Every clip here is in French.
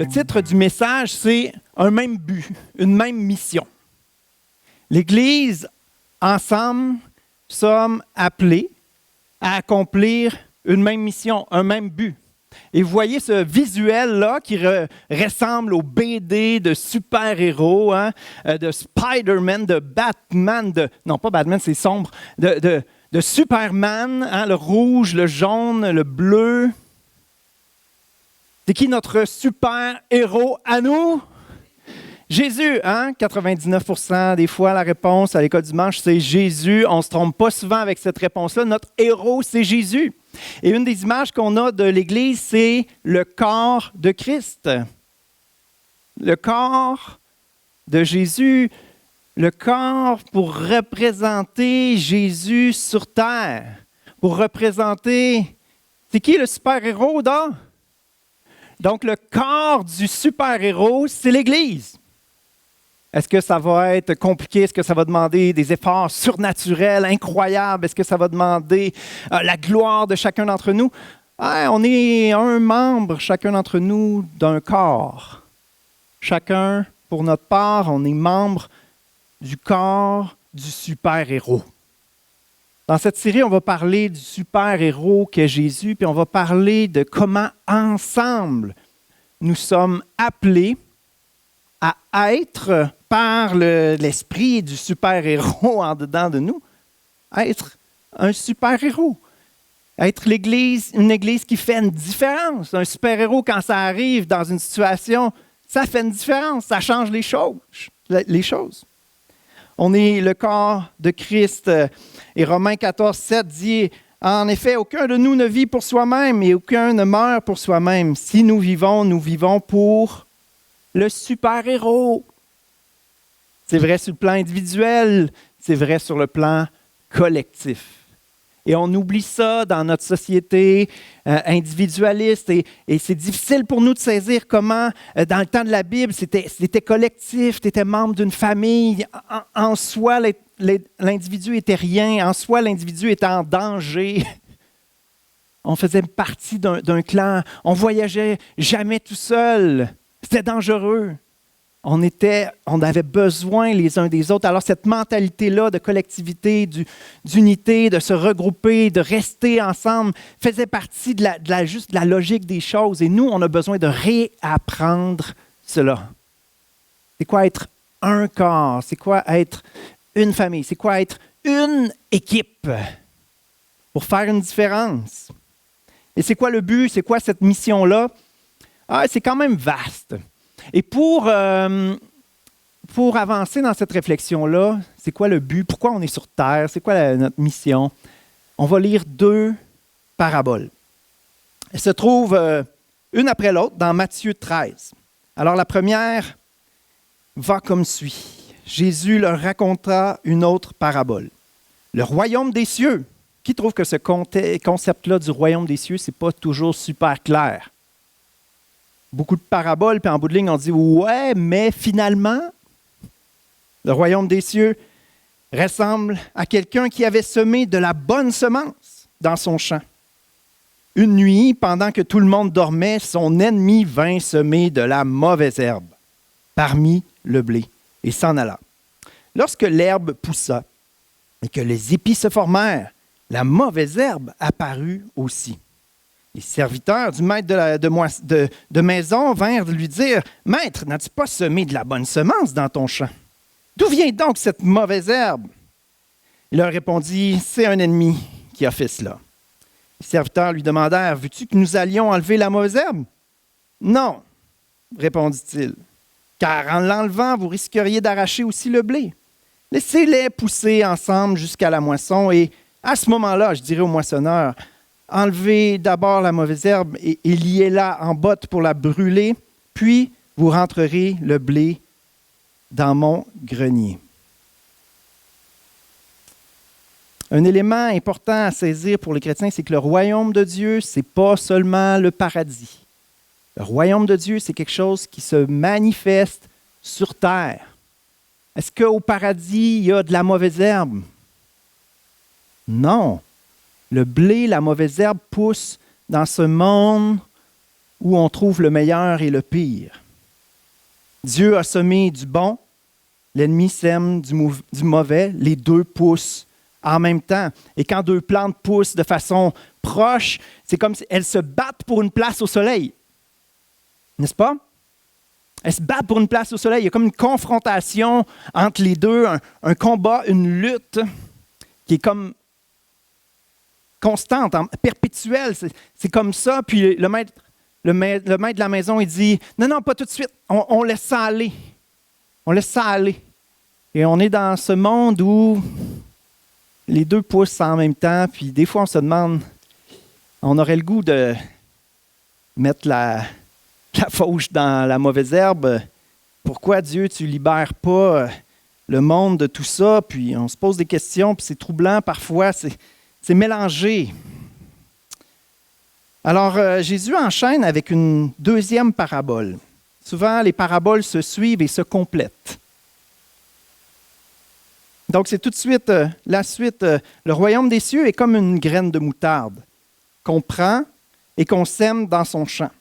Le titre du message, c'est « Un même but, une même mission ». L'Église, ensemble, sommes appelés à accomplir une même mission, un même but. Et vous voyez ce visuel-là qui ressemble au BD de super-héros, hein, de Spider-Man, de Batman, non pas Batman, c'est sombre, de Superman, hein, le rouge, le jaune, le bleu. C'est qui notre super-héros à nous? Jésus, hein? 99% des fois, la réponse à l'école du dimanche, c'est Jésus. On ne se trompe pas souvent avec cette réponse-là. Notre héros, c'est Jésus. Et une des images qu'on a de l'Église, c'est le corps de Christ. Le corps de Jésus, le corps pour représenter Jésus sur terre. Pour représenter... C'est qui le super-héros, là? Donc, le corps du super-héros, c'est l'Église. Est-ce que ça va être compliqué? Est-ce que ça va demander des efforts surnaturels, incroyables? Est-ce que ça va demander la gloire de chacun d'entre nous? On est un membre, chacun d'entre nous, d'un corps. Chacun, pour notre part, on est membre du corps du super-héros. Dans cette série, on va parler du super-héros qu'est Jésus, puis on va parler de comment, ensemble, nous sommes appelés à être, par l'esprit du super-héros en dedans de nous, à être un super-héros. À être une église qui fait une différence. Un super-héros, quand ça arrive dans une situation, ça fait une différence, ça change les choses. On est le corps de Christ. Et Romains 14, 7 dit, « En effet, aucun de nous ne vit pour soi-même et aucun ne meurt pour soi-même. Si nous vivons pour le super-héros. » C'est vrai sur le plan individuel, c'est vrai sur le plan collectif. Et on oublie ça dans notre société individualiste et c'est difficile pour nous de saisir comment, dans le temps de la Bible, c'était collectif, tu étais membre d'une famille. En soi, l'individu était rien. En soi, l'individu était en danger. On faisait partie d'un clan. On voyageait jamais tout seul. C'était dangereux. On avait besoin les uns des autres. Alors cette mentalité-là de collectivité, d'unité, de se regrouper, de rester ensemble, faisait partie de la logique des choses. Et nous, on a besoin de réapprendre cela. C'est quoi être un corps? C'est quoi être une famille? C'est quoi être une équipe pour faire une différence? Et c'est quoi le but? C'est quoi cette mission-là? C'est quand même vaste. Et pour avancer dans cette réflexion-là, c'est quoi le but? Pourquoi on est sur Terre? C'est quoi notre mission? On va lire 2 paraboles. Elles se trouvent une après l'autre dans Matthieu 13. Alors la première va comme suit. Jésus leur raconta une autre parabole. Le royaume des cieux. Qui trouve que ce concept-là du royaume des cieux, ce n'est pas toujours super clair? Beaucoup de paraboles, puis en bout de ligne, on dit « Ouais, mais finalement, le royaume des cieux ressemble à quelqu'un qui avait semé de la bonne semence dans son champ. Une nuit, pendant que tout le monde dormait, son ennemi vint semer de la mauvaise herbe parmi le blé et s'en alla. Lorsque l'herbe poussa et que les épis se formèrent, la mauvaise herbe apparut aussi. Les serviteurs du maître de maison vinrent lui dire « Maître, n'as-tu pas semé de la bonne semence dans ton champ? D'où vient donc cette mauvaise herbe? » Il leur répondit « C'est un ennemi qui a fait cela. » Les serviteurs lui demandèrent « Veux-tu que nous allions enlever la mauvaise herbe? » « Non, répondit-il, car en l'enlevant, vous risqueriez d'arracher aussi le blé. Laissez-les pousser ensemble jusqu'à la moisson et à ce moment-là, je dirai au moissonneur, enlevez d'abord la mauvaise herbe et liez-la en botte pour la brûler, puis vous rentrerez le blé dans mon grenier. » Un élément important à saisir pour les chrétiens, c'est que le royaume de Dieu, ce n'est pas seulement le paradis. Le royaume de Dieu, c'est quelque chose qui se manifeste sur terre. Est-ce qu'au paradis, il y a de la mauvaise herbe? Non. Le blé, la mauvaise herbe pousse dans ce monde où on trouve le meilleur et le pire. Dieu a semé du bon, l'ennemi sème du mauvais, les deux poussent en même temps. Et quand deux plantes poussent de façon proche, c'est comme si elles se battent pour une place au soleil. N'est-ce pas? Elles se battent pour une place au soleil. Il y a comme une confrontation entre les deux, un combat, une lutte qui est comme constante, perpétuelle. C'est comme ça. Puis le maître de la maison, il dit, non, pas tout de suite. On laisse ça aller. On laisse ça aller. Et on est dans ce monde où les deux poussent en même temps. Puis des fois, on se demande, on aurait le goût de mettre la fauche dans la mauvaise herbe. Pourquoi, Dieu, tu ne libères pas le monde de tout ça? Puis on se pose des questions, puis c'est troublant parfois, c'est mélangé. Alors, Jésus enchaîne avec une deuxième parabole. Souvent, les paraboles se suivent et se complètent. Donc, c'est tout de suite la suite. Le royaume des cieux est comme une graine de moutarde qu'on prend et qu'on sème dans son champ.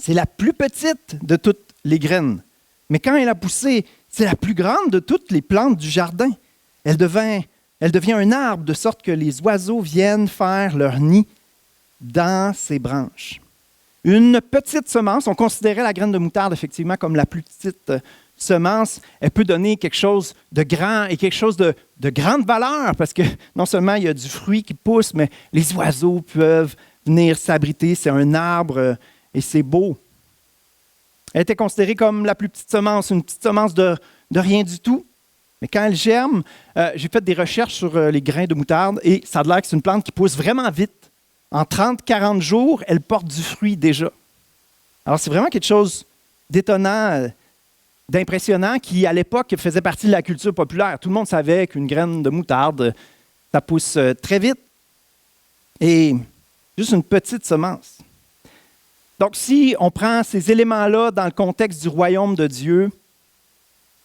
C'est la plus petite de toutes les graines. Mais quand elle a poussé, c'est la plus grande de toutes les plantes du jardin. Elle devient un arbre de sorte que les oiseaux viennent faire leur nid dans ses branches. Une petite semence, on considérait la graine de moutarde effectivement comme la plus petite semence. Elle peut donner quelque chose de grand et quelque chose de grande valeur parce que non seulement il y a du fruit qui pousse, mais les oiseaux peuvent venir s'abriter. C'est un arbre et c'est beau. Elle était considérée comme la plus petite semence, une petite semence de rien du tout. Mais quand elle germe, j'ai fait des recherches sur les grains de moutarde et ça a l'air que c'est une plante qui pousse vraiment vite. En 30-40 jours, elle porte du fruit déjà. Alors, c'est vraiment quelque chose d'étonnant, d'impressionnant, qui, à l'époque, faisait partie de la culture populaire. Tout le monde savait qu'une graine de moutarde, ça pousse très vite. Et juste une petite semence. Donc, si on prend ces éléments-là dans le contexte du royaume de Dieu,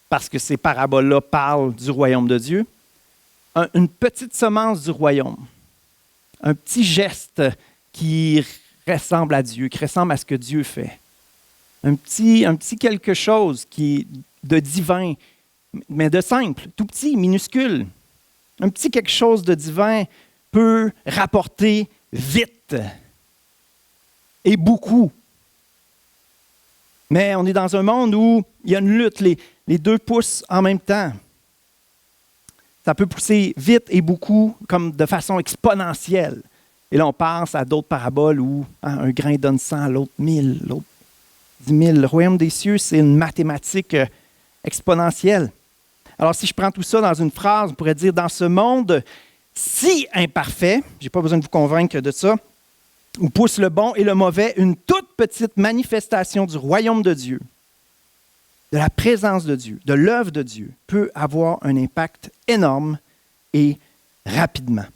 parce que ces paraboles-là parlent du royaume de Dieu, une petite semence du royaume, un petit geste qui ressemble à Dieu, qui ressemble à ce que Dieu fait. Un petit quelque chose qui est de divin, mais de simple, tout petit, minuscule. Un petit quelque chose de divin peut rapporter vite et beaucoup. Mais on est dans un monde où il y a une lutte, les deux poussent en même temps. Ça peut pousser vite et beaucoup, comme de façon exponentielle. Et là, on pense à d'autres paraboles où un grain donne 100, l'autre 1000, l'autre 10 000. Le royaume des cieux, c'est une mathématique exponentielle. Alors, si je prends tout ça dans une phrase, on pourrait dire, dans ce monde si imparfait, je n'ai pas besoin de vous convaincre de ça, où pousse le bon et le mauvais, une toute petite manifestation du royaume de Dieu, de la présence de Dieu, de l'œuvre de Dieu, peut avoir un impact énorme et rapidement.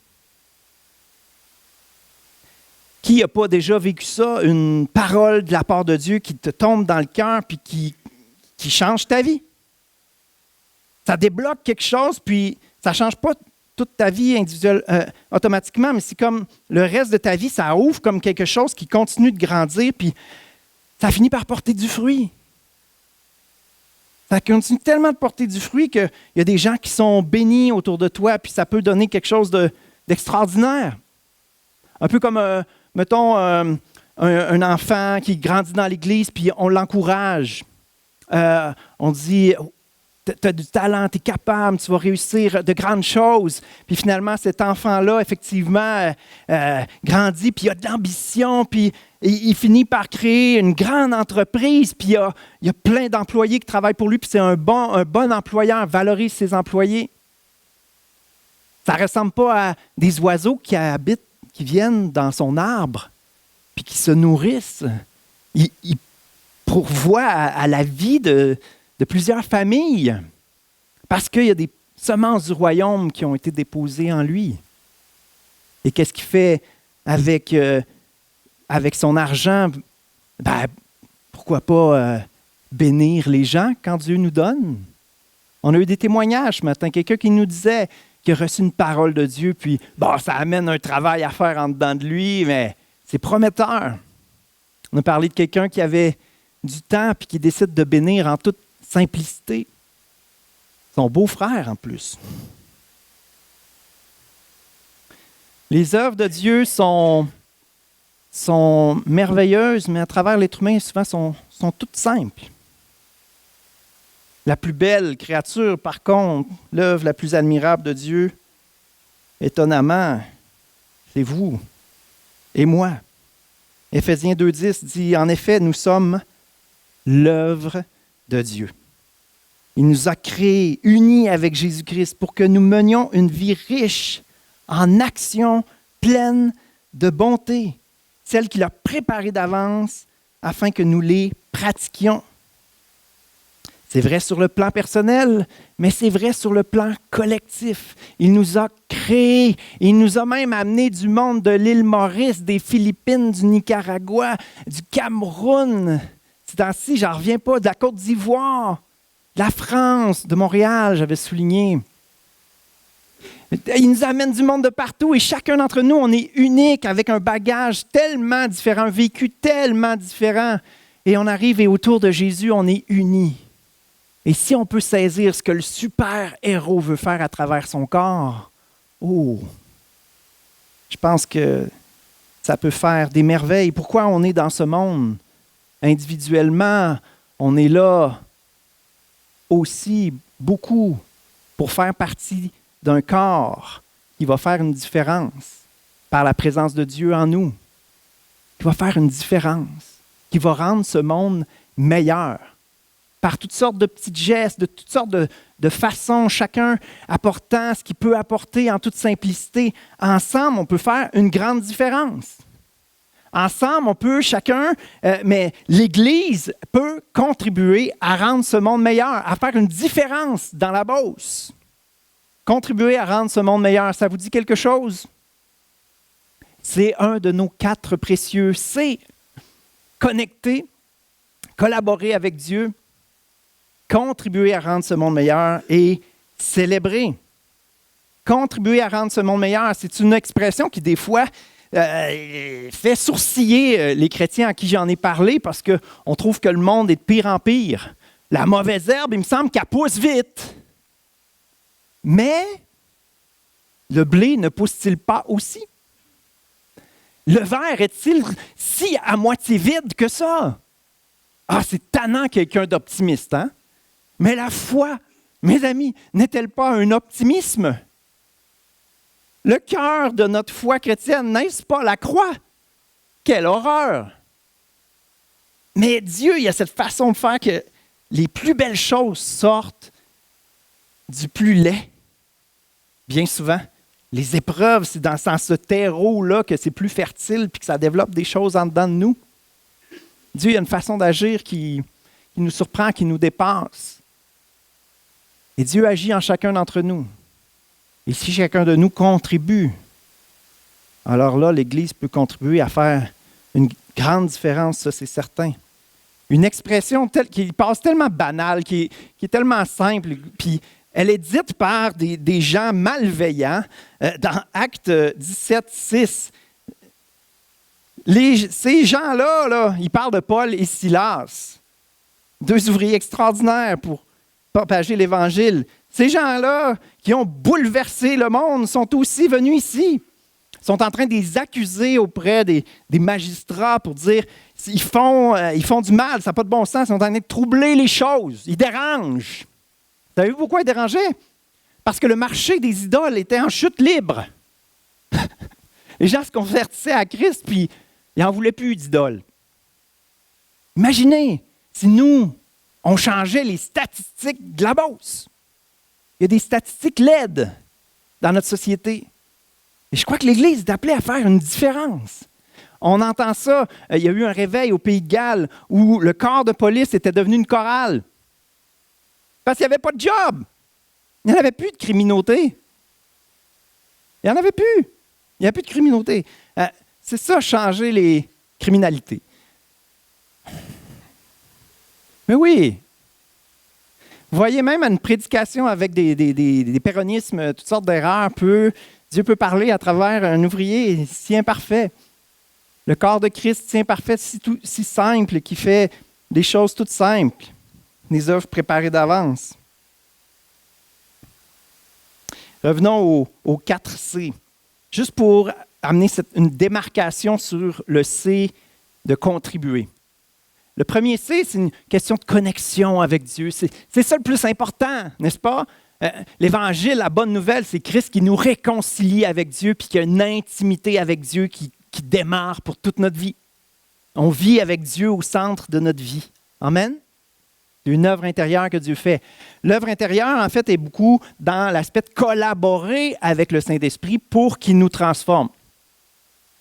Qui n'a pas déjà vécu ça, une parole de la part de Dieu qui te tombe dans le cœur puis qui change ta vie? Ça débloque quelque chose, puis ça ne change pas toute ta vie individuelle automatiquement, mais c'est comme le reste de ta vie, ça ouvre comme quelque chose qui continue de grandir, puis ça finit par porter du fruit. Ça continue tellement de porter du fruit qu'il y a des gens qui sont bénis autour de toi, puis ça peut donner quelque chose d'extraordinaire. Un peu comme, mettons, un enfant qui grandit dans l'Église, puis on l'encourage. On dit, tu as du talent, tu es capable, tu vas réussir de grandes choses. Puis finalement, cet enfant-là, effectivement, grandit, puis il a de l'ambition, puis il finit par créer une grande entreprise, puis il y a plein d'employés qui travaillent pour lui, puis c'est un bon employeur, valorise ses employés. Ça ne ressemble pas à des oiseaux qui viennent dans son arbre, puis qui se nourrissent. Il pourvoit à la vie de plusieurs familles, parce qu'il y a des semences du royaume qui ont été déposées en lui. Et qu'est-ce qu'il fait avec son argent? Ben, pourquoi pas bénir les gens quand Dieu nous donne? On a eu des témoignages ce matin, quelqu'un qui nous disait qu'il a reçu une parole de Dieu, puis ça amène un travail à faire en dedans de lui, mais c'est prometteur. On a parlé de quelqu'un qui avait du temps et qui décide de bénir en toute simplicité. Son beau-frère en plus. Les œuvres de Dieu sont merveilleuses, mais à travers l'être humain, souvent, sont toutes simples. La plus belle créature, par contre, l'œuvre la plus admirable de Dieu, étonnamment, c'est vous et moi. Éphésiens 2,10 dit, en effet, nous sommes l'œuvre de Dieu. Il nous a créés, unis avec Jésus-Christ, pour que nous menions une vie riche en actions pleines de bonté, celles qu'il a préparées d'avance afin que nous les pratiquions. C'est vrai sur le plan personnel, mais c'est vrai sur le plan collectif. Il nous a créés. Il nous a même amenés du monde de l'île Maurice, des Philippines, du Nicaragua, du Cameroun. Ces temps-ci, j'en reviens pas, de la Côte d'Ivoire, de la France, de Montréal, j'avais souligné. Il nous amène du monde de partout et chacun d'entre nous, on est unique avec un bagage tellement différent, un vécu tellement différent. Et on arrive et autour de Jésus, on est unis. Et si on peut saisir ce que le super-héros veut faire à travers son corps, je pense que ça peut faire des merveilles. Pourquoi on est dans ce monde? Individuellement, on est là aussi beaucoup pour faire partie d'un corps qui va faire une différence par la présence de Dieu en nous, qui va faire une différence, qui va rendre ce monde meilleur. Par toutes sortes de petits gestes, de toutes sortes de façons, chacun apportant ce qu'il peut apporter en toute simplicité. Ensemble, on peut faire une grande différence. Ensemble, on peut chacun, mais l'Église peut contribuer à rendre ce monde meilleur, à faire une différence dans la Beauce. Contribuer à rendre ce monde meilleur, ça vous dit quelque chose? C'est un de nos 4 précieux. C'est connecter, collaborer avec Dieu, contribuer à rendre ce monde meilleur et célébrer. Contribuer à rendre ce monde meilleur, c'est une expression qui, des fois, fait sourciller les chrétiens à qui j'en ai parlé parce qu'on trouve que le monde est de pire en pire. La mauvaise herbe, il me semble qu'elle pousse vite. Mais le blé ne pousse-t-il pas aussi? Le verre est-il si à moitié vide que ça? Ah, c'est tannant quelqu'un d'optimiste, hein? Mais la foi, mes amis, n'est-elle pas un optimisme? Le cœur de notre foi chrétienne, n'est-ce pas la croix? Quelle horreur! Mais Dieu, il a cette façon de faire que les plus belles choses sortent du plus laid. Bien souvent, les épreuves, c'est dans ce terreau-là que c'est plus fertile puis que ça développe des choses en dedans de nous. Dieu, il a une façon d'agir qui nous surprend, qui nous dépasse. Et Dieu agit en chacun d'entre nous. Et si chacun de nous contribue, alors là, l'Église peut contribuer à faire une grande différence, ça c'est certain. Une expression qui passe tellement banale, qui est tellement simple, puis elle est dite par des gens malveillants dans Actes 17, 6. Ces gens-là, ils parlent de Paul et Silas, 2 ouvriers extraordinaires pour propager l'Évangile. Ces gens-là qui ont bouleversé le monde sont aussi venus ici. Ils sont en train de les accuser auprès des magistrats pour dire qu'ils font du mal, ça n'a pas de bon sens, ils sont en train de troubler les choses, ils dérangent. Savez-vous pourquoi ils dérangeaient? Parce que le marché des idoles était en chute libre. Les gens se convertissaient à Christ, puis ils n'en voulaient plus d'idoles. Imaginez si nous, on changeait les statistiques de la Beauce. Il y a des statistiques laides dans notre société. Et je crois que l'Église est appelée à faire une différence. On entend ça. Il y a eu un réveil au Pays de Galles où le corps de police était devenu une chorale. Parce qu'il n'y avait pas de job. Il n'y en avait plus de criminauté. Il n'y en avait plus. Il n'y a plus de criminauté. C'est ça, changer les criminalités. Mais oui. Vous voyez, même à une prédication avec des péronismes, toutes sortes d'erreurs, Dieu peut parler à travers un ouvrier si imparfait. Le corps de Christ, si parfait, si simple, qui fait des choses toutes simples, des œuvres préparées d'avance. Revenons aux 4 C. Juste pour amener une démarcation sur le C de contribuer. Le premier C, c'est une question de connexion avec Dieu. C'est ça le plus important, n'est-ce pas? L'Évangile, la bonne nouvelle, c'est Christ qui nous réconcilie avec Dieu puis qui a une intimité avec Dieu qui démarre pour toute notre vie. On vit avec Dieu au centre de notre vie. Amen? C'est une œuvre intérieure que Dieu fait. L'œuvre intérieure, en fait, est beaucoup dans l'aspect de collaborer avec le Saint-Esprit pour qu'il nous transforme.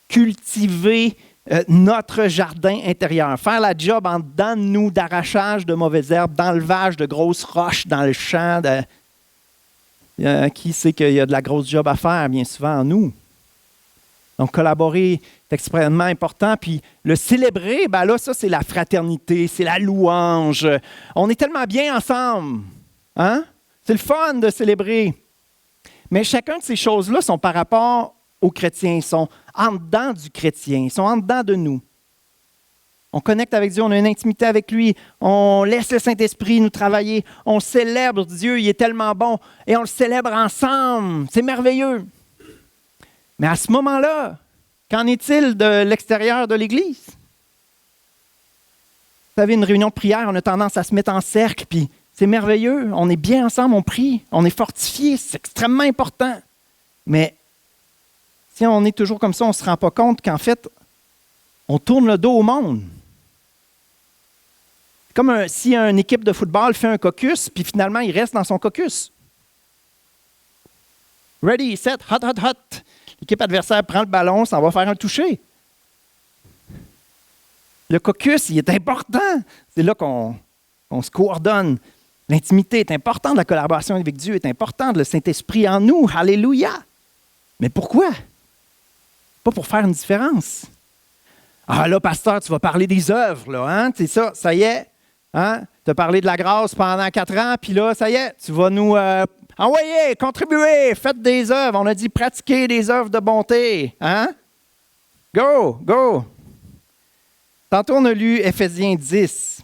Cultiver notre jardin intérieur. Faire la job en dedans de nous d'arrachage de mauvaises herbes, d'enlevage de grosses roches dans le champ. Qui sait qu'il y a de la grosse job à faire, bien souvent, en nous? Donc, collaborer est extrêmement important. Puis, le célébrer, ben là, ça, c'est la fraternité, c'est la louange. On est tellement bien ensemble. Hein? C'est le fun de célébrer. Mais chacun de ces choses-là sont par rapport aux chrétiens. Ils sont en dedans du chrétien. Ils sont en dedans de nous. On connecte avec Dieu, on a une intimité avec lui. On laisse le Saint-Esprit nous travailler. On célèbre Dieu, il est tellement bon. Et on le célèbre ensemble. C'est merveilleux. Mais à ce moment-là, qu'en est-il de l'extérieur de l'Église? Vous savez, une réunion de prière, on a tendance à se mettre en cercle, puis c'est merveilleux. On est bien ensemble, on prie, on est fortifiés, c'est extrêmement important. Mais si on est toujours comme ça, on ne se rend pas compte qu'en fait, on tourne le dos au monde. C'est comme si une équipe de football fait un caucus, puis finalement, il reste dans son caucus. Ready, set, hot, hot, hot. L'équipe adversaire prend le ballon, s'en va faire un toucher. Le caucus, il est important. C'est là qu'on se coordonne. L'intimité est importante, la collaboration avec Dieu est importante, le Saint-Esprit en nous. Alléluia! Mais pourquoi? Pas pour faire une différence. Ah là, pasteur, tu vas parler des œuvres, là, hein? C'est ça, ça y est. Hein? Tu as parlé de la grâce pendant 4 ans, puis là, ça y est, tu vas nous envoyer, contribuer, faites des œuvres. On a dit pratiquer des œuvres de bonté. Hein? Go, go! Tantôt, on a lu Éphésiens 10.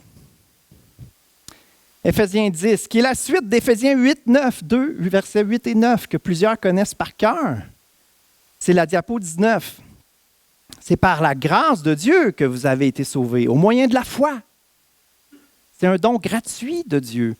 Éphésiens 10, qui est la suite d'Éphésiens 8, 9, 2, versets 8 et 9, que plusieurs connaissent par cœur. C'est la diapo 19. C'est par la grâce de Dieu que vous avez été sauvés, au moyen de la foi. C'est un don gratuit de Dieu.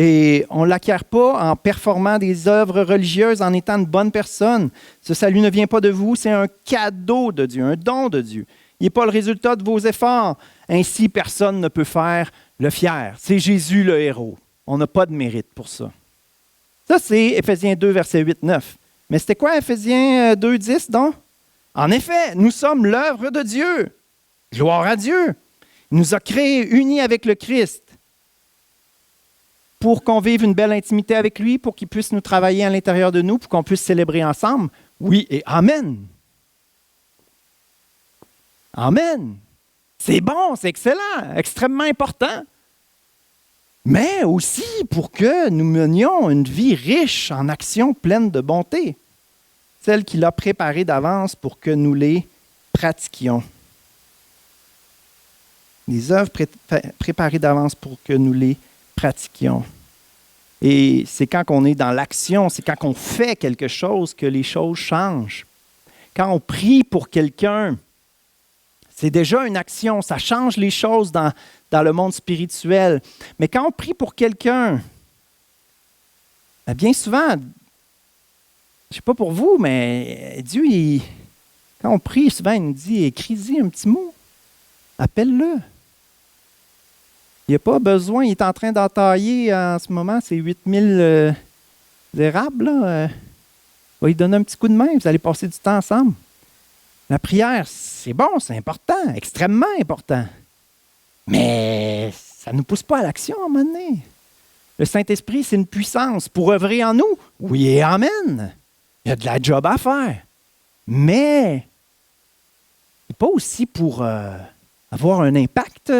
Et on ne l'acquiert pas en performant des œuvres religieuses, en étant une bonne personne. Ce salut ne vient pas de vous, c'est un cadeau de Dieu, un don de Dieu. Il n'est pas le résultat de vos efforts. Ainsi, personne ne peut faire le fier. C'est Jésus le héros. On n'a pas de mérite pour ça. Ça, c'est Éphésiens 2, versets 8, 9. Mais c'était quoi Éphésiens 2, 10, donc? En effet, nous sommes l'œuvre de Dieu. Gloire à Dieu. Il nous a créés unis avec le Christ pour qu'on vive une belle intimité avec lui, pour qu'il puisse nous travailler à l'intérieur de nous, pour qu'on puisse célébrer ensemble. Oui et Amen. Amen. C'est bon, c'est excellent, extrêmement important. Mais aussi pour que nous menions une vie riche en actions pleines de bonté, celle qu'il a préparée d'avance pour que nous les pratiquions. Des œuvres préparées d'avance pour que nous les pratiquions. Et c'est quand on est dans l'action, c'est quand on fait quelque chose que les choses changent. Quand on prie pour quelqu'un, c'est déjà une action, ça change les choses dans le monde spirituel. Mais quand on prie pour quelqu'un, bien souvent, je ne sais pas pour vous, mais Dieu, quand on prie, souvent, il nous dit, écris-y un petit mot, appelle-le. Il n'y a pas besoin, il est en train d'entailler en ce moment, c'est 8000 érables, là. On va lui donner un petit coup de main, vous allez passer du temps ensemble. La prière, c'est bon, c'est important, extrêmement important. Mais ça ne nous pousse pas à l'action à un moment donné. Le Saint-Esprit, c'est une puissance pour œuvrer en nous. Oui et amen. Il y a de la job à faire. Mais c'est pas aussi pour avoir un impact,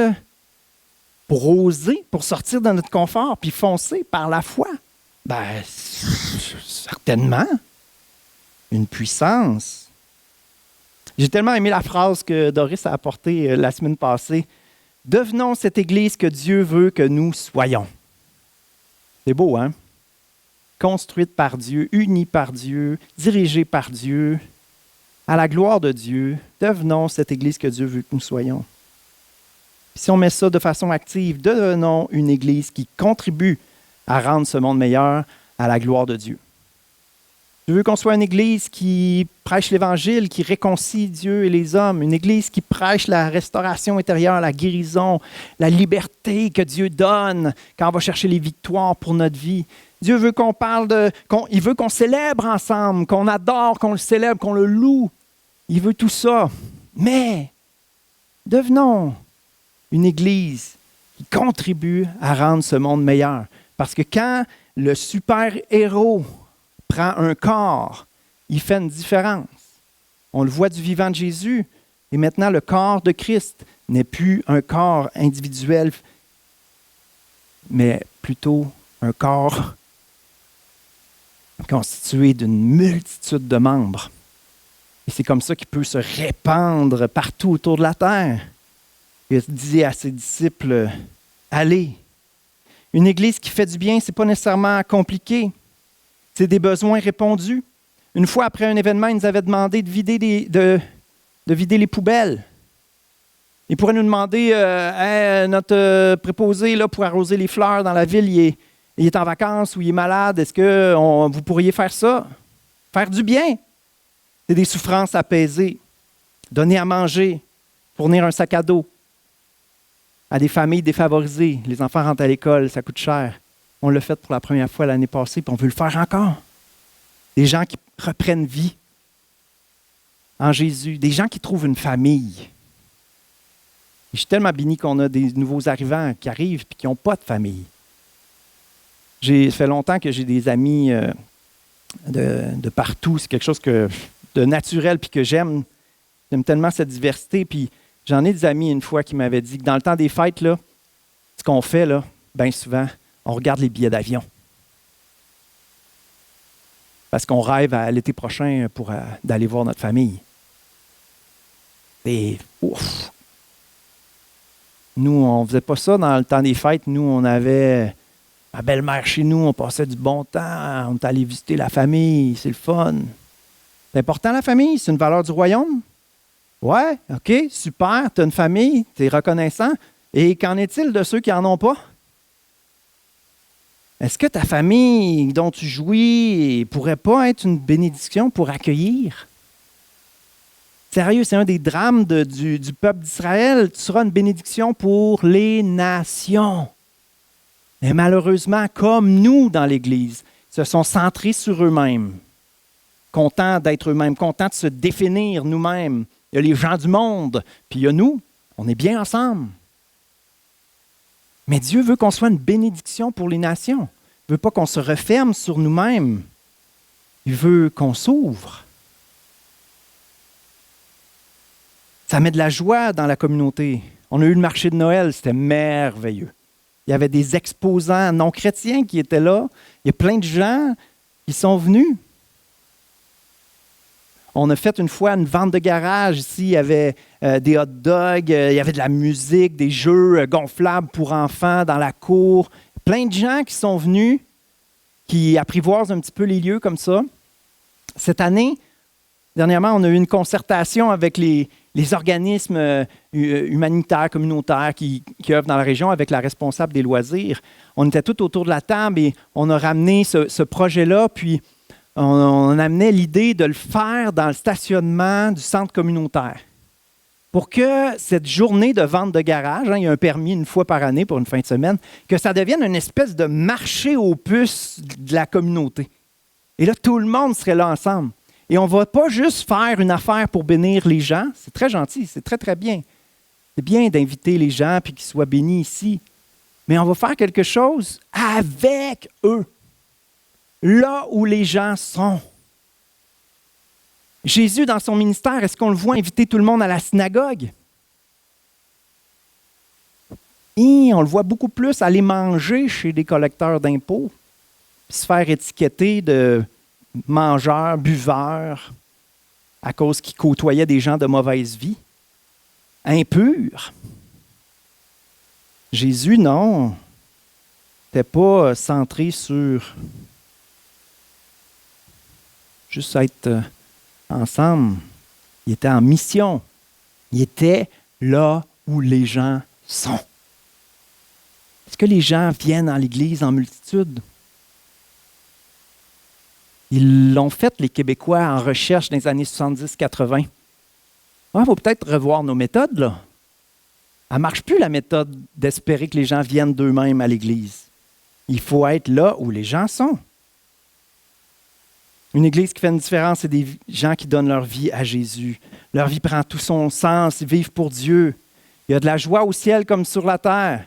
pour oser, pour sortir de notre confort, puis foncer par la foi. Ben, certainement. Une puissance. J'ai tellement aimé la phrase que Doris a apportée la semaine passée. « Devenons cette Église que Dieu veut que nous soyons. » C'est beau, hein? Construite par Dieu, unie par Dieu, dirigée par Dieu, à la gloire de Dieu. Devenons cette Église que Dieu veut que nous soyons. Si on met ça de façon active, devenons une Église qui contribue à rendre ce monde meilleur à la gloire de Dieu. Dieu veut qu'on soit une Église qui prêche l'Évangile, qui réconcilie Dieu et les hommes, une Église qui prêche la restauration intérieure, la guérison, la liberté que Dieu donne quand on va chercher les victoires pour notre vie. Dieu veut qu'on parle il veut qu'on célèbre ensemble, qu'on adore, qu'on le célèbre, qu'on le loue. Il veut tout ça. Mais devenons une Église qui contribue à rendre ce monde meilleur. Parce que quand le super-héros prend un corps, il fait une différence. On le voit du vivant de Jésus. Et maintenant, le corps de Christ n'est plus un corps individuel, mais plutôt un corps constitué d'une multitude de membres. Et c'est comme ça qu'il peut se répandre partout autour de la terre. Il dit à ses disciples, « Allez ». Une Église qui fait du bien, ce n'est pas nécessairement compliqué. C'est des besoins répondus. Une fois après un événement, ils nous avaient demandé de vider les poubelles. Ils pourraient nous demander, notre préposé là, pour arroser les fleurs dans la ville, il est en vacances ou il est malade, est-ce que vous pourriez faire ça? Faire du bien. C'est des souffrances apaisées. Donner à manger, fournir un sac à dos à des familles défavorisées. Les enfants rentrent à l'école, ça coûte cher. On l'a fait pour la première fois l'année passée, puis on veut le faire encore. Des gens qui reprennent vie en Jésus, des gens qui trouvent une famille. Et je suis tellement béni qu'on a des nouveaux arrivants qui arrivent et qui n'ont pas de famille. Ça fait longtemps que j'ai des amis de partout. C'est quelque chose de naturel puis que j'aime. J'aime tellement cette diversité. Puis j'en ai des amis une fois qui m'avaient dit que dans le temps des fêtes, là, ce qu'on fait, là, bien souvent, on regarde les billets d'avion. Parce qu'on rêve à l'été prochain d'aller voir notre famille. Et ouf! Nous, on ne faisait pas ça dans le temps des fêtes. Nous, on avait ma belle-mère chez nous, on passait du bon temps, on est allé visiter la famille, c'est le fun. C'est important la famille, c'est une valeur du royaume. Ouais, OK, super, tu as une famille, tu es reconnaissant. Et qu'en est-il de ceux qui n'en ont pas? Est-ce que ta famille dont tu jouis ne pourrait pas être une bénédiction pour accueillir? Sérieux, c'est un des drames du peuple d'Israël. Tu seras une bénédiction pour les nations. Mais malheureusement, comme nous dans l'Église, ils se sont centrés sur eux-mêmes, contents d'être eux-mêmes, contents de se définir nous-mêmes. Il y a les gens du monde, puis il y a nous. On est bien ensemble. Mais Dieu veut qu'on soit une bénédiction pour les nations. Il ne veut pas qu'on se referme sur nous-mêmes. Il veut qu'on s'ouvre. Ça met de la joie dans la communauté. On a eu le marché de Noël, c'était merveilleux. Il y avait des exposants non chrétiens qui étaient là. Il y a plein de gens qui sont venus. On a fait une fois une vente de garage. Ici, il y avait des hot dogs, il y avait de la musique, des jeux gonflables pour enfants dans la cour. Plein de gens qui sont venus, qui apprivoisent un petit peu les lieux comme ça. Cette année, dernièrement, on a eu une concertation avec les organismes humanitaires, communautaires qui œuvrent dans la région avec la responsable des loisirs. On était tous autour de la table et on a ramené ce projet-là, puis on amenait l'idée de le faire dans le stationnement du centre communautaire. Pour que cette journée de vente de garage, il y a un permis une fois par année pour une fin de semaine, que ça devienne une espèce de marché aux puces de la communauté. Et là, tout le monde serait là ensemble. Et on ne va pas juste faire une affaire pour bénir les gens. C'est très gentil, c'est très, très bien. C'est bien d'inviter les gens et qu'ils soient bénis ici. Mais on va faire quelque chose avec eux. Là où les gens sont. Jésus, dans son ministère, est-ce qu'on le voit inviter tout le monde à la synagogue? Et on le voit beaucoup plus aller manger chez des collecteurs d'impôts, puis se faire étiqueter de mangeurs, buveurs. à cause qu'ils côtoyaient des gens de mauvaise vie, impurs. Jésus, non, n'était pas centré sur juste être ensemble. Il était en mission. Il était là où les gens sont. Est-ce que les gens viennent à l'Église en multitude? Ils l'ont fait, les Québécois, en recherche dans les années 70-80. Il faut peut-être revoir nos méthodes, là. Elle ne marche plus, la méthode d'espérer que les gens viennent d'eux-mêmes à l'Église. Il faut être là où les gens sont. Une Église qui fait une différence, c'est des gens qui donnent leur vie à Jésus. Leur vie prend tout son sens, ils vivent pour Dieu. Il y a de la joie au ciel comme sur la terre.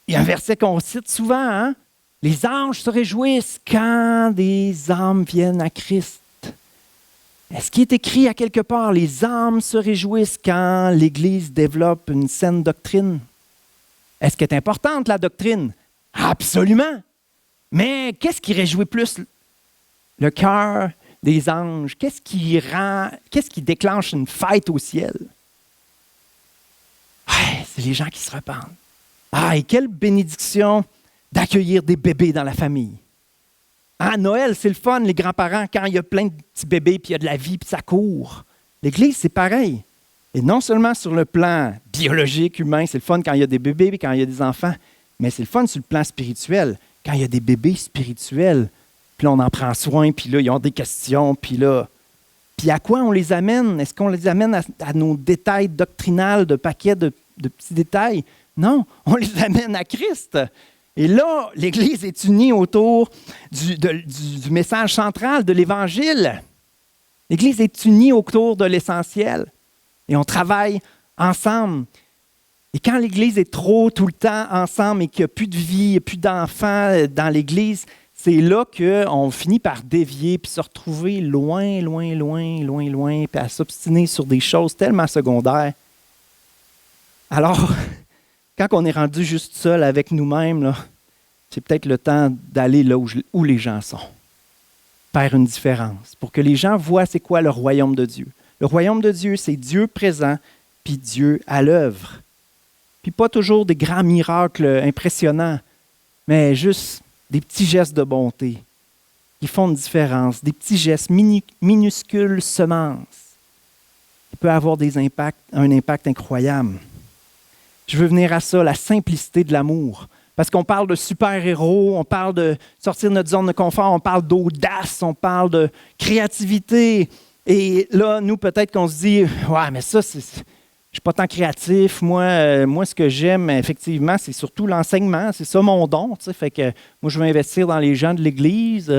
Il y a un verset qu'on cite souvent, hein? Les anges se réjouissent quand des âmes viennent à Christ. Est-ce qu'il est écrit à quelque part, les âmes se réjouissent quand l'Église développe une saine doctrine? Est-ce qu'elle est importante, la doctrine? Absolument! Mais qu'est-ce qui réjouit plus le cœur des anges? Qu'est-ce qui déclenche une fête au ciel? Ouais, c'est les gens qui se repentent. Ah, et quelle bénédiction d'accueillir des bébés dans la famille. À Noël, c'est le fun, les grands-parents, quand il y a plein de petits bébés, puis il y a de la vie, puis ça court. L'Église, c'est pareil. Et non seulement sur le plan biologique, humain, c'est le fun quand il y a des bébés, puis quand il y a des enfants, mais c'est le fun sur le plan spirituel, quand il y a des bébés spirituels, puis là, on en prend soin, puis là, ils ont des questions, puis là... Puis à quoi on les amène? Est-ce qu'on les amène à nos détails doctrinaux, de paquets de petits détails? Non, on les amène à Christ. Et là, l'Église est unie autour du message central de l'Évangile. L'Église est unie autour de l'essentiel. Et on travaille ensemble. Et quand l'Église est trop tout le temps ensemble et qu'il n'y a plus de vie, il n'y a plus d'enfants dans l'Église, c'est là qu'on finit par dévier puis se retrouver loin, puis à s'obstiner sur des choses tellement secondaires. Alors, quand on est rendu juste seul avec nous-mêmes, là, c'est peut-être le temps d'aller là où les gens sont. Faire une différence pour que les gens voient c'est quoi le royaume de Dieu. Le royaume de Dieu, c'est Dieu présent puis Dieu à l'œuvre. Puis pas toujours des grands miracles impressionnants, mais juste des petits gestes de bonté qui font une différence, des petits gestes minuscules semences qui peuvent avoir un impact incroyable. Je veux venir à ça, la simplicité de l'amour. Parce qu'on parle de super-héros, on parle de sortir de notre zone de confort, on parle d'audace, on parle de créativité. Et là, nous, peut-être qu'on se dit, ouais, mais ça, je ne suis pas tant créatif. Moi, ce que j'aime, effectivement, c'est surtout l'enseignement. C'est ça mon don. Fait que moi, je veux investir dans les gens de l'Église.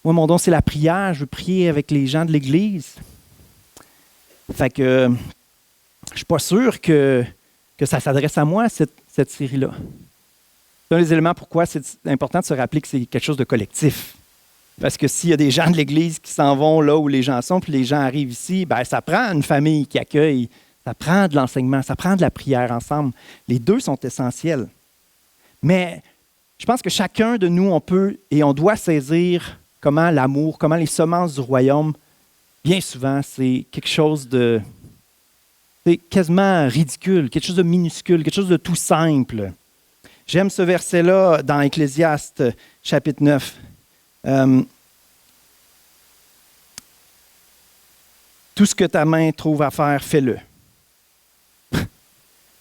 Moi, mon don, c'est la prière. Je veux prier avec les gens de l'Église. Fait que je ne suis pas sûr que ça s'adresse à moi, cette série-là. C'est un des éléments pourquoi c'est important de se rappeler que c'est quelque chose de collectif. Parce que s'il y a des gens de l'Église qui s'en vont là où les gens sont, puis les gens arrivent ici, bien, ça prend une famille qui accueille, ça prend de l'enseignement, ça prend de la prière ensemble. Les deux sont essentiels. Mais je pense que chacun de nous, on peut et on doit saisir comment l'amour, comment les semences du royaume, bien souvent, c'est quelque chose de... C'est quasiment ridicule, quelque chose de minuscule, quelque chose de tout simple. J'aime ce verset-là dans Ecclésiaste, chapitre 9. Tout ce que ta main trouve à faire, fais-le. Je ne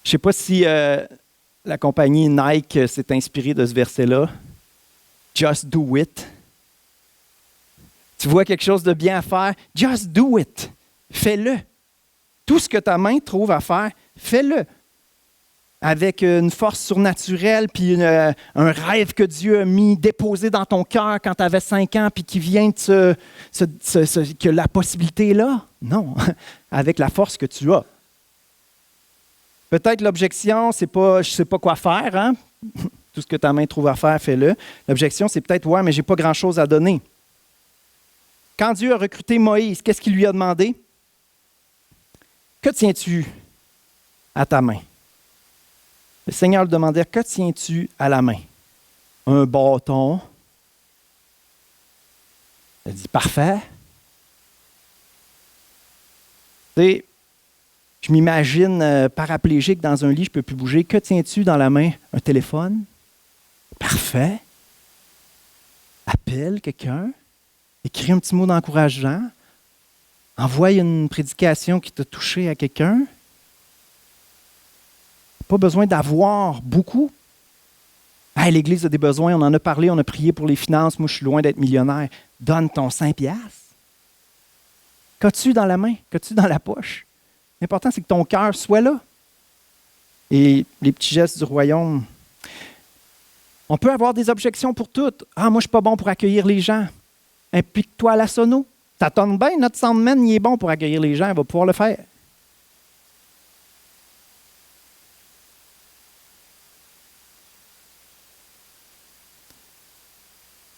sais pas si la compagnie Nike s'est inspirée de ce verset-là. Just do it. Tu vois quelque chose de bien à faire, just do it. Fais-le. Tout ce que ta main trouve à faire, fais-le. Avec une force surnaturelle, puis un rêve que Dieu a déposé dans ton cœur quand tu avais 5 ans, puis qui vient que la possibilité est là. Non, avec la force que tu as. Peut-être l'objection, c'est pas je ne sais pas quoi faire, hein? Tout ce que ta main trouve à faire, fais-le. L'objection, c'est peut-être ouais, mais j'ai pas grand-chose à donner. Quand Dieu a recruté Moïse, qu'est-ce qu'il lui a demandé? Que tiens-tu à ta main? Le Seigneur lui demandait, que tiens-tu à la main? Un bâton. Il a dit, parfait. Tu sais, je m'imagine paraplégique dans un lit, je ne peux plus bouger. Que tiens-tu dans la main? Un téléphone? Parfait. Appelle quelqu'un, écris un petit mot d'encouragement, envoie une prédication qui t'a touché à quelqu'un. Pas besoin d'avoir beaucoup. Hey, l'Église a des besoins, on en a parlé, on a prié pour les finances. Moi, je suis loin d'être millionnaire. Donne ton 5 piastres. Qu'as-tu dans la main? Qu'as-tu dans la poche? L'important, c'est que ton cœur soit là. Et les petits gestes du royaume. On peut avoir des objections pour toutes. Ah, moi, je ne suis pas bon pour accueillir les gens. Implique-toi à la sono. Ça tombe bien, notre soundman, il est bon pour accueillir les gens, il va pouvoir le faire.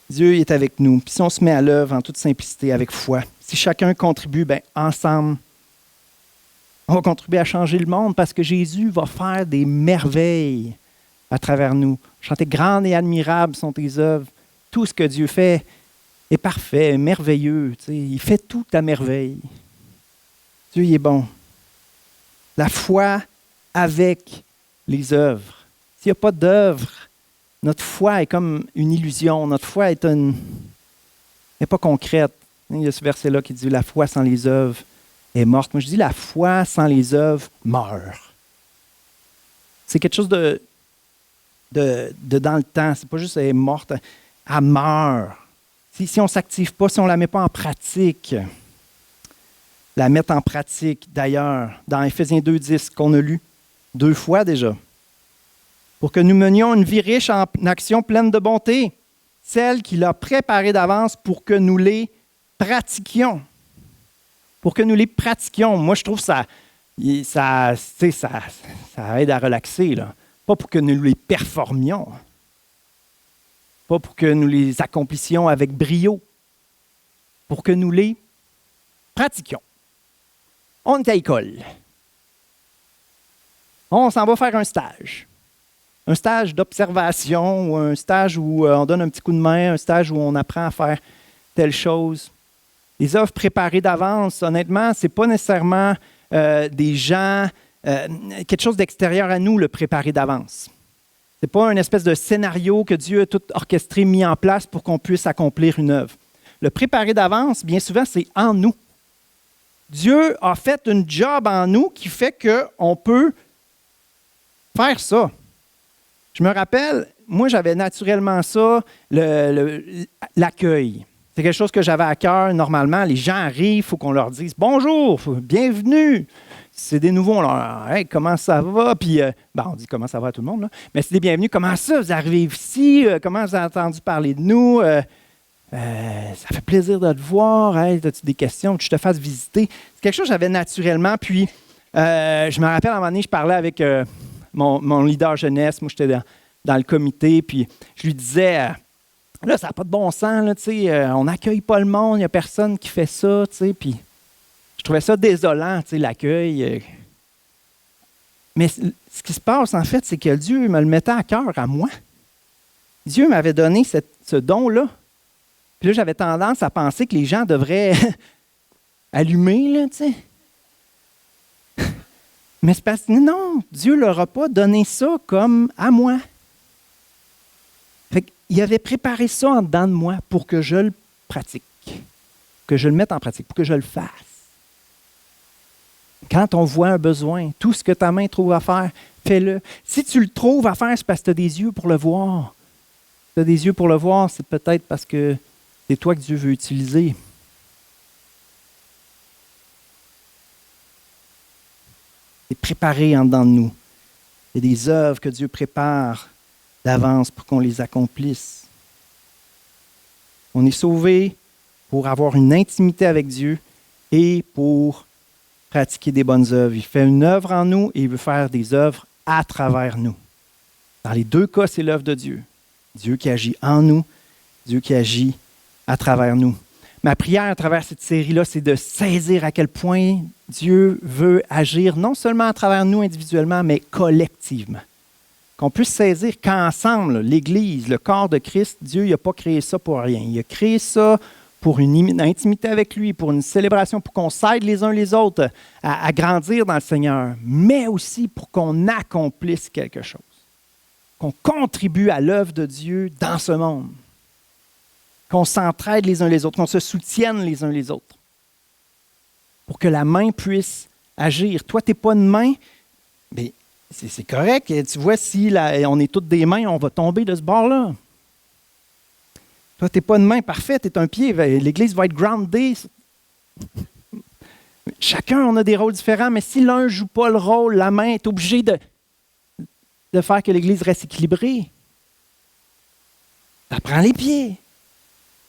Dieu est avec nous. Puis si on se met à l'œuvre en toute simplicité, avec foi, si chacun contribue, bien, ensemble, on va contribuer à changer le monde parce que Jésus va faire des merveilles à travers nous. Chanter grandes et admirables sont tes œuvres. Tout ce que Dieu fait est parfait, merveilleux. Tu sais, il fait tout à merveille. Dieu il est bon. La foi avec les œuvres. S'il n'y a pas d'œuvre, notre foi est comme une illusion. Notre foi n'est pas concrète. Il y a ce verset-là qui dit « La foi sans les œuvres est morte ». Moi, je dis « La foi sans les œuvres meurt ». C'est quelque chose de dans le temps. C'est pas juste elle est morte, elle meurt. Si on ne s'active pas, si on ne la met pas en pratique, la mettre en pratique, d'ailleurs, dans Éphésiens 2,10, qu'on a lu 2 fois déjà, pour que nous menions une vie riche en actions pleines de bonté, celle qu'il a préparée d'avance pour que nous les pratiquions. Pour que nous les pratiquions. Moi, je trouve que ça aide à relaxer, là. Pas pour que nous les performions. Pas pour que nous les accomplissions avec brio. Pour que nous les pratiquions. On est à l'école. On s'en va faire un stage. Un stage d'observation ou un stage où on donne un petit coup de main, un stage où on apprend à faire telle chose. Les œuvres préparées d'avance, honnêtement, ce n'est pas nécessairement des gens, quelque chose d'extérieur à nous, le préparer d'avance. Ce n'est pas une espèce de scénario que Dieu a tout orchestré, mis en place pour qu'on puisse accomplir une œuvre. Le préparer d'avance, bien souvent, c'est en nous. Dieu a fait une job en nous qui fait qu'on peut faire ça. Je me rappelle, moi, j'avais naturellement ça, l'accueil. C'est quelque chose que j'avais à cœur normalement. Les gens arrivent, il faut qu'on leur dise « Bonjour, bienvenue ». C'est des nouveaux, on leur dit hey, « Comment ça va? » Puis, on dit « Comment ça va à tout le monde? » là. Mais c'est des bienvenus. « Comment ça? Vous arrivez ici? Comment vous avez entendu parler de nous? Ça fait plaisir de te voir. Hey, as-tu des questions? Que je te fasse visiter. » C'est quelque chose que j'avais naturellement. Puis, je me rappelle, à un moment donné, je parlais avec mon leader jeunesse. Moi, j'étais dans le comité. Puis, je lui disais... Là, ça n'a pas de bon sens, là, on n'accueille pas le monde, il n'y a personne qui fait ça, puis je trouvais ça désolant, l'accueil. Mais ce qui se passe, en fait, c'est que Dieu me le mettait à cœur à moi. Dieu m'avait donné ce don-là. Puis là, j'avais tendance à penser que les gens devraient allumer, là, tu sais. Mais c'est parce que non, Dieu ne leur a pas donné ça comme à moi. Il avait préparé ça en dedans de moi pour que je le pratique, que je le mette en pratique, pour que je le fasse. Quand on voit un besoin, tout ce que ta main trouve à faire, fais-le. Si tu le trouves à faire, c'est parce que tu as des yeux pour le voir. Si tu as des yeux pour le voir, c'est peut-être parce que c'est toi que Dieu veut utiliser. C'est préparé en dedans de nous. Il y a des œuvres que Dieu prépare d'avance pour qu'on les accomplisse. On est sauvé pour avoir une intimité avec Dieu et pour pratiquer des bonnes œuvres. Il fait une œuvre en nous et il veut faire des œuvres à travers nous. Dans les 2 cas, c'est l'œuvre de Dieu. Dieu qui agit en nous, Dieu qui agit à travers nous. Ma prière à travers cette série-là, c'est de saisir à quel point Dieu veut agir non seulement à travers nous individuellement, mais collectivement. Qu'on puisse saisir qu'ensemble, l'Église, le corps de Christ, Dieu n'a pas créé ça pour rien. Il a créé ça pour une intimité avec lui, pour une célébration, pour qu'on s'aide les uns les autres à grandir dans le Seigneur, mais aussi pour qu'on accomplisse quelque chose, qu'on contribue à l'œuvre de Dieu dans ce monde, qu'on s'entraide les uns les autres, qu'on se soutienne les uns les autres, pour que la main puisse agir. Toi, tu n'es pas une main, mais c'est correct. Tu vois, si on est toutes des mains, on va tomber de ce bord-là. Toi, tu n'es pas une main parfaite, tu es un pied. L'Église va être groundée. Chacun, on a des rôles différents, mais si l'un ne joue pas le rôle, la main est obligée de faire que l'Église reste équilibrée. Ça prend les pieds,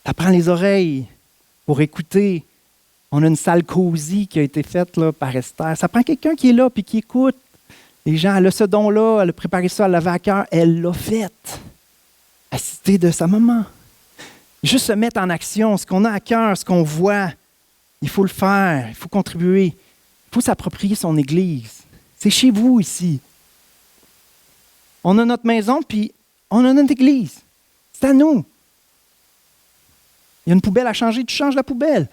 ça prend les oreilles pour écouter. On a une salle cosy qui a été faite là, par Esther. Ça prend quelqu'un qui est là et qui écoute. Les gens, elle a ce don-là, elle a préparé ça, elle l'avait à cœur, elle l'a fait. Assistée de sa maman. Juste se mettre en action, ce qu'on a à cœur, ce qu'on voit, il faut le faire, il faut contribuer. Il faut s'approprier son Église. C'est chez vous ici. On a notre maison, puis on a notre Église. C'est à nous. Il y a une poubelle à changer, tu changes la poubelle.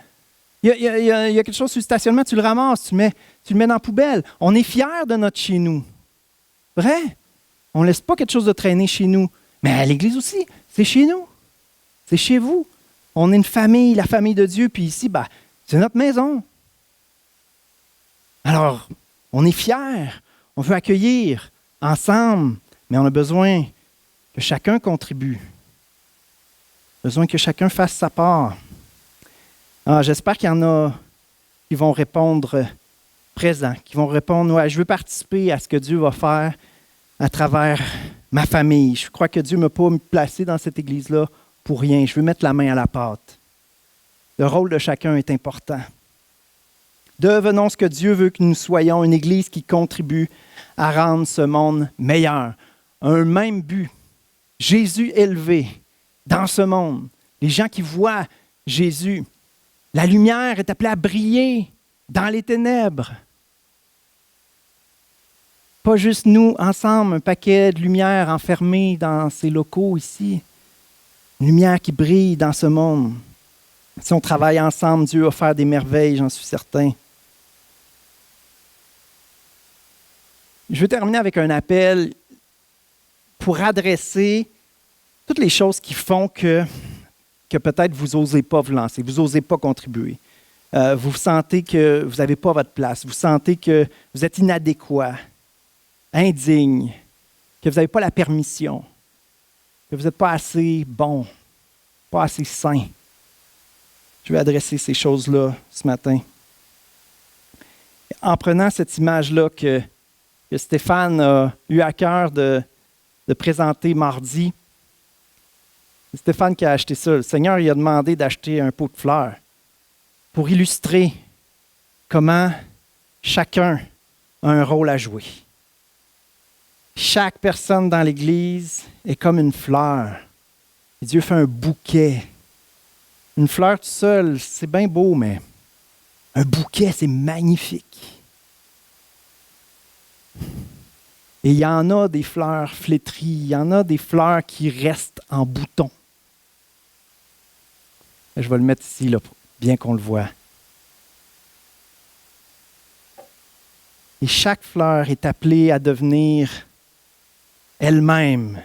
Il y a quelque chose sur le stationnement, tu le ramasses, tu le mets dans la poubelle. On est fiers de notre chez nous. Vrai? On ne laisse pas quelque chose de traîner chez nous. Mais à l'Église aussi, c'est chez nous. C'est chez vous. On est une famille, la famille de Dieu, puis ici, c'est notre maison. Alors, on est fiers, on veut accueillir ensemble, mais on a besoin que chacun contribue. Besoin que chacun fasse sa part. J'espère qu'il y en a qui vont répondre présent, qui vont répondre « Ouais, je veux participer à ce que Dieu va faire à travers ma famille. Je crois que Dieu ne m'a pas placé dans cette Église-là pour rien. Je veux mettre la main à la pâte. » Le rôle de chacun est important. Devenons ce que Dieu veut que nous soyons, une Église qui contribue à rendre ce monde meilleur. Un même but. Jésus élevé dans ce monde. Les gens qui voient Jésus. La lumière est appelée à briller dans les ténèbres. Pas juste nous, ensemble, un paquet de lumière enfermé dans ces locaux ici. Une lumière qui brille dans ce monde. Si on travaille ensemble, Dieu va faire des merveilles, j'en suis certain. Je veux terminer avec un appel pour adresser toutes les choses qui font que peut-être vous n'osez pas vous lancer, vous n'osez pas contribuer. Vous sentez que vous n'avez pas votre place, vous sentez que vous êtes inadéquat, indigne, que vous n'avez pas la permission, que vous n'êtes pas assez bon, pas assez sain. Je vais adresser ces choses-là ce matin. En prenant cette image-là que Stéphane a eu à cœur de présenter mardi, c'est Stéphane qui a acheté ça. Le Seigneur il a demandé d'acheter un pot de fleurs pour illustrer comment chacun a un rôle à jouer. Chaque personne dans l'Église est comme une fleur. Et Dieu fait un bouquet. Une fleur toute seule, c'est bien beau, mais un bouquet, c'est magnifique. Et il y en a des fleurs flétries, il y en a des fleurs qui restent en bouton. Je vais le mettre ici, là, bien qu'on le voit. Et chaque fleur est appelée à devenir elle-même.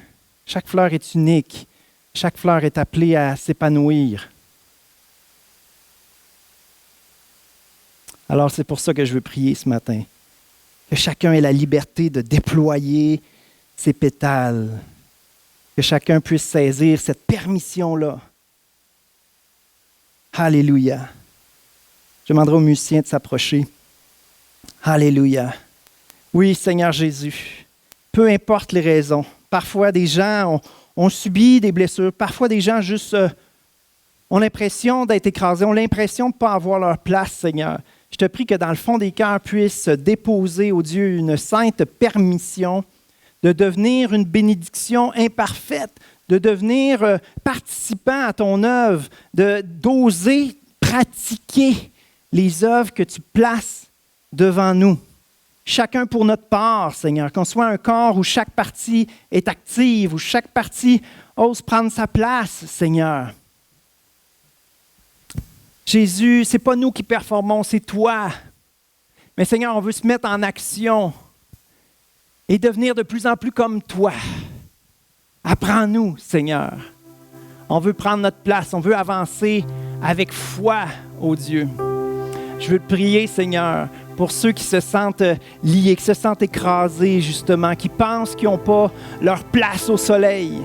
Chaque fleur est unique. Chaque fleur est appelée à s'épanouir. Alors, c'est pour ça que je veux prier ce matin. Que chacun ait la liberté de déployer ses pétales. Que chacun puisse saisir cette permission-là. Alléluia. Je demanderai aux musiciens de s'approcher. Alléluia. Oui, Seigneur Jésus, peu importe les raisons. Parfois, des gens ont subi des blessures. Parfois, des gens juste ont l'impression d'être écrasés, ont l'impression de ne pas avoir leur place, Seigneur. Je te prie que dans le fond des cœurs puisse déposer, au Dieu, une sainte permission de devenir une bénédiction imparfaite, de devenir participant à ton œuvre, d'oser pratiquer les œuvres que tu places devant nous. Chacun pour notre part, Seigneur, qu'on soit un corps où chaque partie est active, où chaque partie ose prendre sa place, Seigneur. Jésus, ce n'est pas nous qui performons, c'est toi. Mais Seigneur, on veut se mettre en action et devenir de plus en plus comme toi. Apprends-nous, Seigneur. On veut prendre notre place, on veut avancer avec foi, ô Dieu. Je veux te prier, Seigneur, pour ceux qui se sentent liés, qui se sentent écrasés, justement, qui pensent qu'ils n'ont pas leur place au soleil.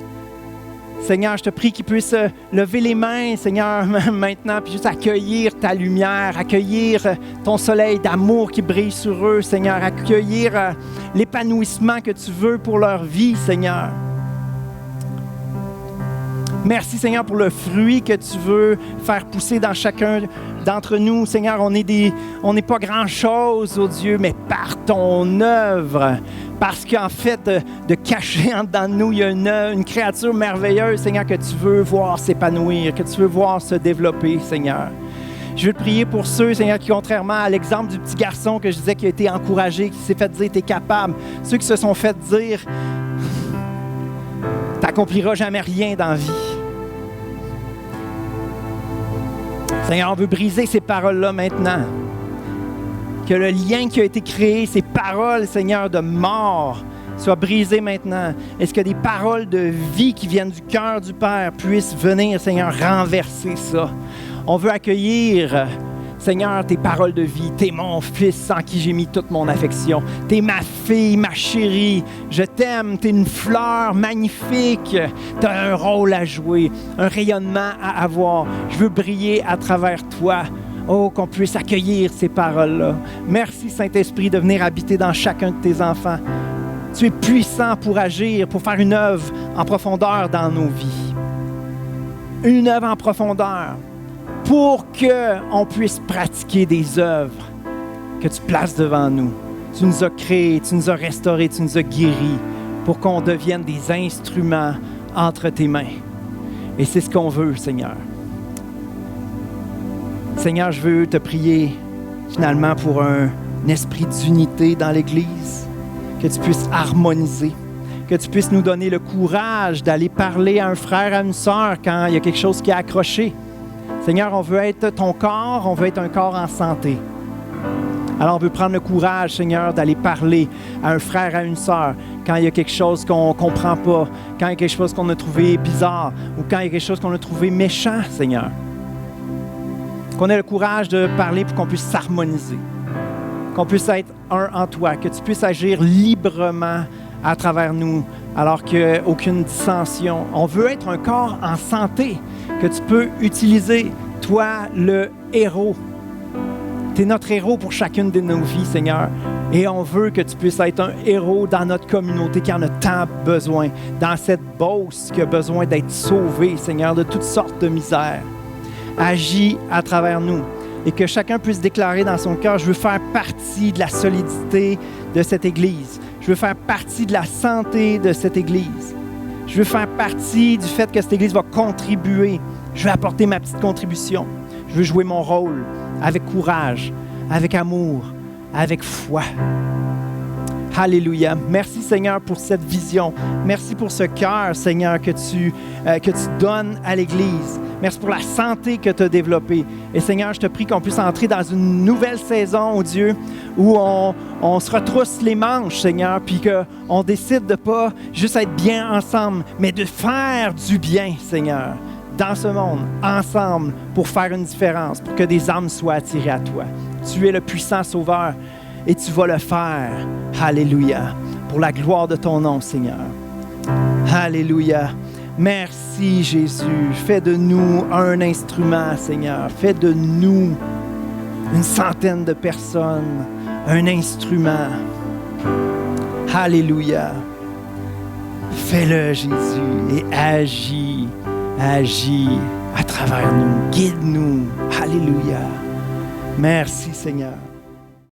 Seigneur, je te prie qu'ils puissent lever les mains, Seigneur, maintenant, puis juste accueillir ta lumière, accueillir ton soleil d'amour qui brille sur eux, Seigneur, accueillir l'épanouissement que tu veux pour leur vie, Seigneur. Merci, Seigneur, pour le fruit que tu veux faire pousser dans chacun d'entre nous. Seigneur, on n'est pas grand-chose, oh Dieu, mais par ton œuvre. Parce qu'en fait, de cacher en dedans de nous, il y a une créature merveilleuse, Seigneur, que tu veux voir s'épanouir, que tu veux voir se développer, Seigneur. Je veux te prier pour ceux, Seigneur, qui, contrairement à l'exemple du petit garçon que je disais qui a été encouragé, qui s'est fait dire « t'es capable », ceux qui se sont fait dire « t'accompliras jamais rien dans la vie ». Seigneur, on veut briser ces paroles-là maintenant. Que le lien qui a été créé, ces paroles, Seigneur, de mort, soient brisées maintenant. Est-ce que des paroles de vie qui viennent du cœur du Père puissent venir, Seigneur, renverser ça? On veut accueillir, Seigneur, tes paroles de vie. T'es mon fils en qui j'ai mis toute mon affection. T'es ma fille, ma chérie. Je t'aime. T'es une fleur magnifique. T'as un rôle à jouer, un rayonnement à avoir. Je veux briller à travers toi. Oh, qu'on puisse accueillir ces paroles-là. Merci, Saint-Esprit, de venir habiter dans chacun de tes enfants. Tu es puissant pour agir, pour faire une œuvre en profondeur dans nos vies. Une œuvre en profondeur pour qu'on puisse pratiquer des œuvres que tu places devant nous. Tu nous as créés, tu nous as restaurés, tu nous as guéris pour qu'on devienne des instruments entre tes mains. Et c'est ce qu'on veut, Seigneur. Seigneur, je veux te prier finalement pour un esprit d'unité dans l'Église, que tu puisses harmoniser, que tu puisses nous donner le courage d'aller parler à un frère, à une sœur quand il y a quelque chose qui est accroché. Seigneur, on veut être ton corps, on veut être un corps en santé. Alors on veut prendre le courage, Seigneur, d'aller parler à un frère, à une sœur quand il y a quelque chose qu'on ne comprend pas, quand il y a quelque chose qu'on a trouvé bizarre ou quand il y a quelque chose qu'on a trouvé méchant, Seigneur. Qu'on ait le courage de parler pour qu'on puisse s'harmoniser, qu'on puisse être un en toi, que tu puisses agir librement à travers nous, alors qu'il n'y a aucune dissension. On veut être un corps en santé, que tu peux utiliser, toi, le héros. Tu es notre héros pour chacune de nos vies, Seigneur. Et on veut que tu puisses être un héros dans notre communauté qui en a tant besoin, dans cette Beauce qui a besoin d'être sauvée, Seigneur, de toutes sortes de misères. Agis à travers nous et que chacun puisse déclarer dans son cœur, je veux faire partie de la solidité de cette Église. Je veux faire partie de la santé de cette Église. Je veux faire partie du fait que cette Église va contribuer. Je veux apporter ma petite contribution. Je veux jouer mon rôle avec courage, avec amour, avec foi. Alléluia. Merci, Seigneur, pour cette vision. Merci pour ce cœur, Seigneur, que tu donnes à l'Église. Merci pour la santé que tu as développée. Et Seigneur, je te prie qu'on puisse entrer dans une nouvelle saison, oh Dieu, où on se retrousse les manches, Seigneur, puis qu'on décide de ne pas juste être bien ensemble, mais de faire du bien, Seigneur, dans ce monde, ensemble, pour faire une différence, pour que des âmes soient attirées à toi. Tu es le puissant Sauveur et tu vas le faire. Alléluia. Pour la gloire de ton nom, Seigneur. Alléluia. Merci, Jésus. Fais de nous un instrument, Seigneur. Fais de nous une centaine de personnes, un instrument. Alléluia. Fais-le, Jésus, et agis à travers nous. Guide-nous. Alléluia. Merci, Seigneur.